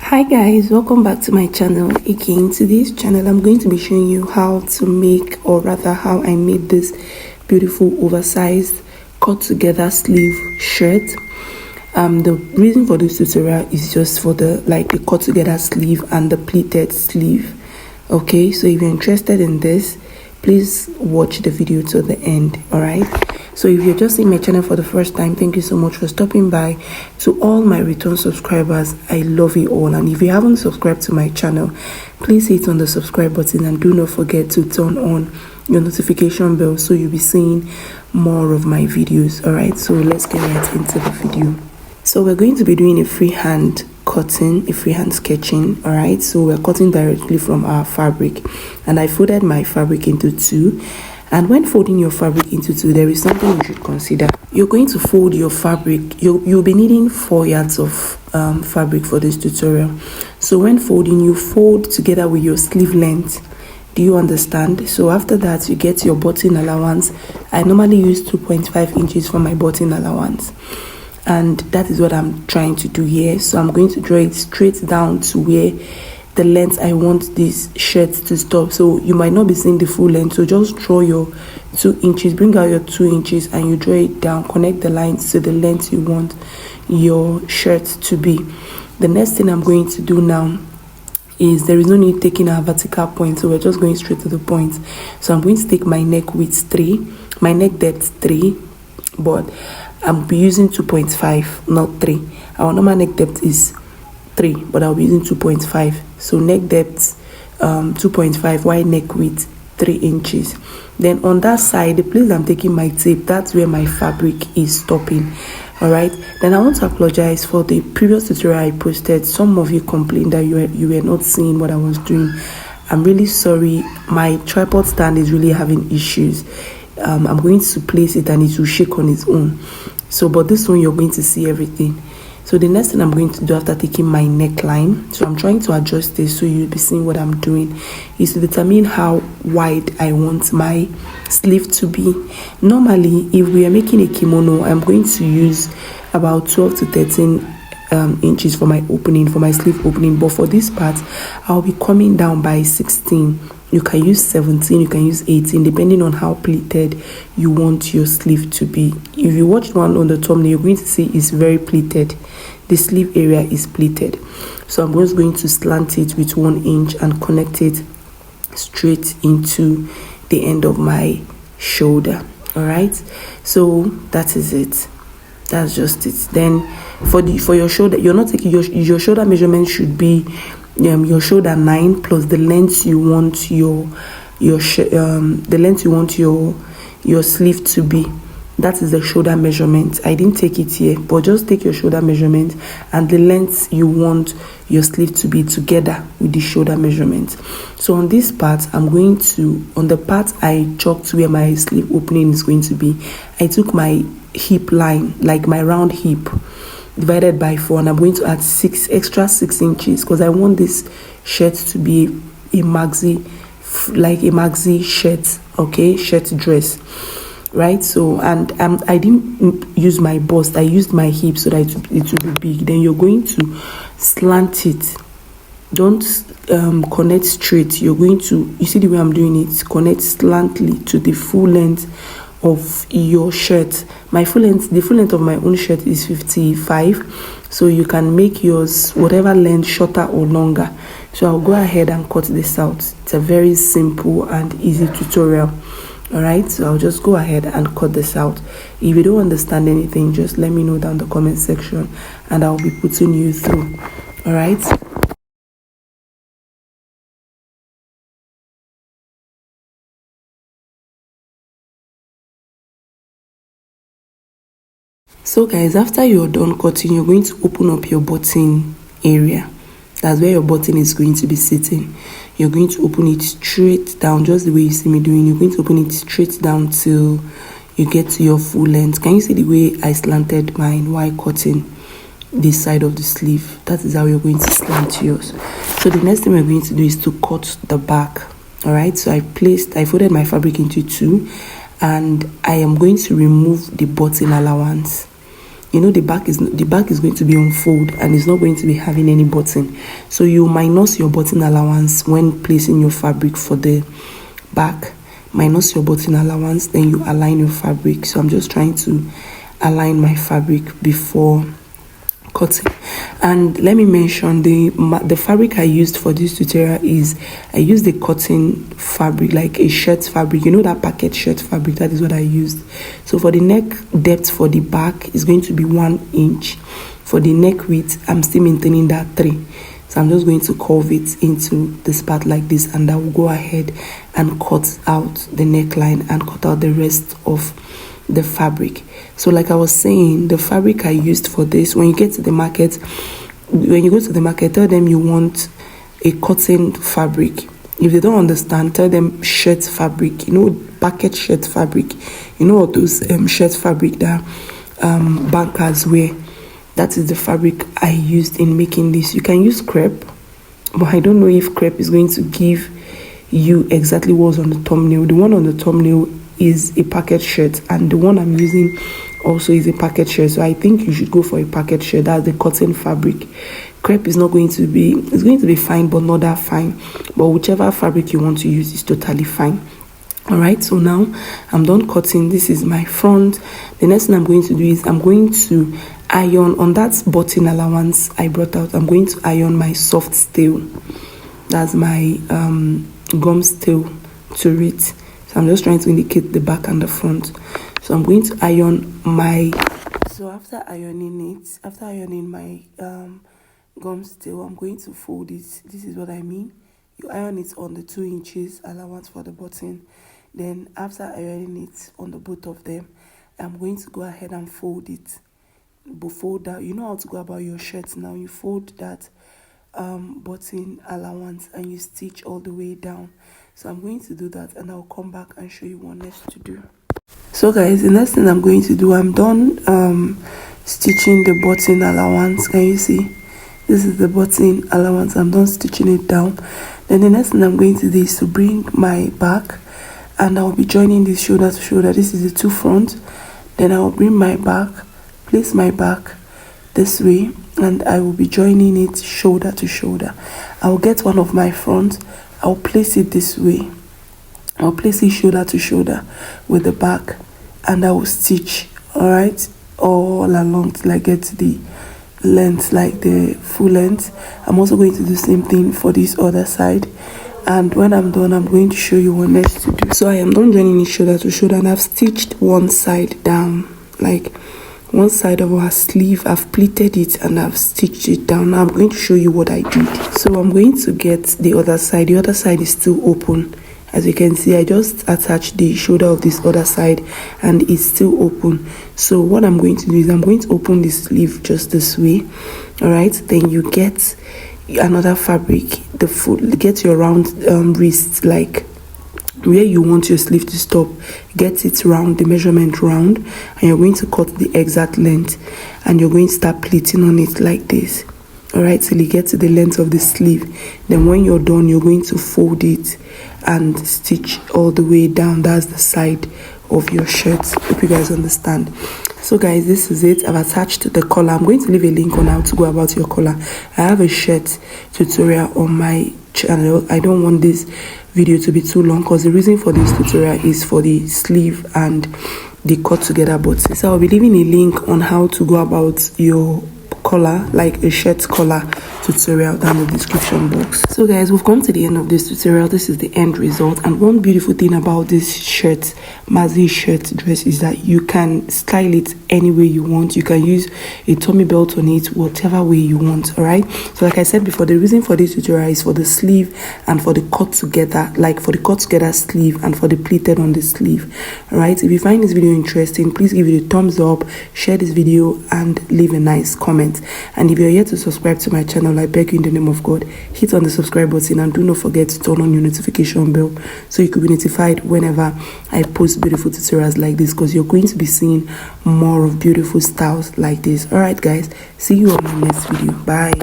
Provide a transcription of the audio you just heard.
Hi guys, welcome back to my channel. Again, to this channel I'm going to be showing you how to make, or rather how I made this beautiful oversized cut together sleeve shirt. The reason for this tutorial is just for the cut together sleeve and the pleated sleeve. Okay, so if you're interested in this, please watch the video to the end. All right, so if you're just seeing my channel for the first time, thank you so much for stopping by. To all my return subscribers, I love you all, and if you haven't subscribed to my channel, please hit on the subscribe button and do not forget to turn on your notification bell so you'll be seeing more of my videos. All right, so let's get right into the video. So we're going to be doing a freehand cutting, a freehand sketching. All right, so we're cutting directly from our fabric, and I folded my fabric into two. And when folding your fabric into two, there is something you should consider. You're going to fold your fabric. You'll be needing 4 yards of fabric for this tutorial. So when folding, you fold together with your sleeve length. Do you understand? So after that, you get your button allowance. I normally use 2.5 inches for my button allowance, and that is what I'm trying to do here. So I'm going to draw it straight down to where the length I want this shirt to stop. So you might not be seeing the full length, so just draw your 2 inches, bring out your 2 inches, and you draw it down, connect the lines to the length you want your shirt to be. The next thing I'm going to do now is, there is no need taking a vertical point, so we're just going straight to the point. So I'm going to take my neck width 3, my neck depth 3, but I'll be using 2.5, not 3. Our normal neck depth is 3, but I'll be using 2.5. So neck depth 2.5, wide neck width 3 inches. Then on that side, the place I'm taking my tape, that's where my fabric is stopping. All right, then I want to apologize for the previous tutorial I posted. Some of you complained that you were not seeing what I was doing. I'm really sorry. My tripod stand is really having issues. I'm going to place it and it will shake on its own. So but this one, you're going to see everything. So the next thing I'm going to do after taking my neckline, so I'm trying to adjust this so you'll be seeing what I'm doing, is to determine how wide I want my sleeve to be. Normally, if we are making a kimono, I'm going to use about 12 to 13 inches for my opening, for my sleeve opening. But for this part, I'll be coming down by 16. You can use 17, you can use 18, depending on how pleated you want your sleeve to be. If you watch one on the thumbnail, you're going to see it's very pleated. The sleeve area is pleated. So I'm just going to slant it with 1 inch and connect it straight into the end of my shoulder. All right, so that is it. That's just it. Then for your shoulder, you're not taking your shoulder measurement should be your shoulder 9 plus the length you want your sleeve to be. That is the shoulder measurement. I didn't take it here, but just take your shoulder measurement and the length you want your sleeve to be together with the shoulder measurement. So on this part, on the part I chalked where my sleeve opening is going to be, I took my hip line, like my round hip, divided by 4, and I'm going to add 6 inches because I want this shirt to be a maxi, like a maxi shirt, okay, shirt dress, right? So and I didn't use my bust, I used my hip so that it will be big. Then you're going to slant it, don't connect straight. You're going to, you see the way I'm doing it, connect slantly to the full length of your shirt. The full length of my own shirt is 55, so you can make yours whatever length, shorter or longer. So I'll go ahead and cut this out. It's a very simple and easy tutorial. All right, so I'll just go ahead and cut this out. If you don't understand anything, just let me know down the comment section and I'll be putting you through. All right. So guys, after you're done cutting, you're going to open up your button area. That's where your button is going to be sitting. You're going to open it straight down, just the way you see me doing. You're going to open it straight down till you get to your full length. Can you see the way I slanted mine while cutting this side of the sleeve? That is how you're going to slant yours. So the next thing we're going to do is to cut the back. All right, so I folded my fabric into 2, and I am going to remove the button allowance. you know, the back is going to be unfold and it's not going to be having any button. So you minus your button allowance when placing your fabric for the back. Minus your button allowance, then you align your fabric. So I'm just trying to align my fabric before cutting. And let me mention the fabric I used for this tutorial is I used a cotton fabric, like a shirt fabric, you know, that packet shirt fabric. That is what I used. So for the neck depth for the back is going to be 1 inch. For the neck width, I'm still maintaining that 3. So I'm just going to curve it into this part like this, and I will go ahead and cut out the neckline and cut out the rest of the fabric. So like I was saying, the fabric I used for this, when you go to the market, tell them you want a cotton fabric. If they don't understand, tell them shirt fabric, you know, packet shirt fabric, you know, all those shirt fabric that bankers wear. That is the fabric I used in making this. You can use crepe, but I don't know if crepe is going to give you exactly what was on the thumbnail. The one on the thumbnail is a packet shirt, and the one I'm using also is a packet shirt. So I think you should go for a packet shirt. That's the cotton fabric. Crepe is not going to be, it's going to be fine, but not that fine. But whichever fabric you want to use is totally fine. All right, so now I'm done cutting. This is my front. The next thing I'm going to do is I'm going to iron on that button allowance I brought out. I'm going to iron my soft steel. That's my gum steel to it. So I'm just trying to indicate the back and the front. So I'm going to iron my, so after ironing my gum steel, I'm going to fold it. This is what I mean. You iron it on the 2 inches allowance for the button. Then after ironing it on the both of them, I'm going to go ahead and fold it. But fold that, you know how to go about your shirt now. You fold that button allowance and you stitch all the way down. So I'm going to do that, and I'll come back and show you what next to do. So guys, the next thing I'm going to do, I'm done stitching the button allowance. Can you see? This is the button allowance. I'm done stitching it down. Then the next thing I'm going to do is to bring my back, and I'll be joining this shoulder to shoulder. This is the two front. Then I'll bring my back, place my back this way, and I will be joining it shoulder to shoulder. I'll get one of my front, I'll place it this way. I'll place it shoulder to shoulder with the back, and I will stitch, all right, all along till I get to the length, like the full length. I'm also going to do the same thing for this other side, and when I'm done, I'm going to show you what next to do. So I am done joining it shoulder to shoulder, and I've stitched one side down, like one side of our sleeve. I've pleated it and I've stitched it down. Now I'm going to show you what I did. So I'm going to get the other side. The other side is still open. As you can see, I just attached the shoulder of this other side and it's still open. So what I'm going to do is I'm going to open the sleeve just this way. All right, then you get another fabric, get your round wrist, like where you want your sleeve to stop, get it round, the measurement round, and you're going to cut the exact length, and you're going to start pleating on it like this, all right, till you get to the length of the sleeve. Then when you're done, you're going to fold it and stitch all the way down. That's the side of your shirt. Hope you guys understand. So guys, this is it. I've attached the collar. I'm going to leave a link on how to go about your collar. I have a shirt tutorial on my channel. I don't want this video to be too long because the reason for this tutorial is for the sleeve and the cut together button. So I'll be leaving a link on how to go about your collar, like a shirt collar tutorial, down in the description box. So guys, we've come to the end of this tutorial. This is the end result, and one beautiful thing about this shirt, maxi shirt dress, is that you can style it any way you want. You can use a tummy belt on it, whatever way you want. All right, so like I said before, the reason for this tutorial is for the sleeve and for the cut together, like for the cut together sleeve and for the pleated on the sleeve. All right, if you find this video interesting, please give it a thumbs up, share this video, and leave a nice comment. And if you're yet to subscribe to my channel, I beg you in the name of God, hit on the subscribe button, and do not forget to turn on your notification bell so you could be notified whenever I post beautiful tutorials like this, because you're going to be seeing more of beautiful styles like this. All right guys, see you on my next video. Bye.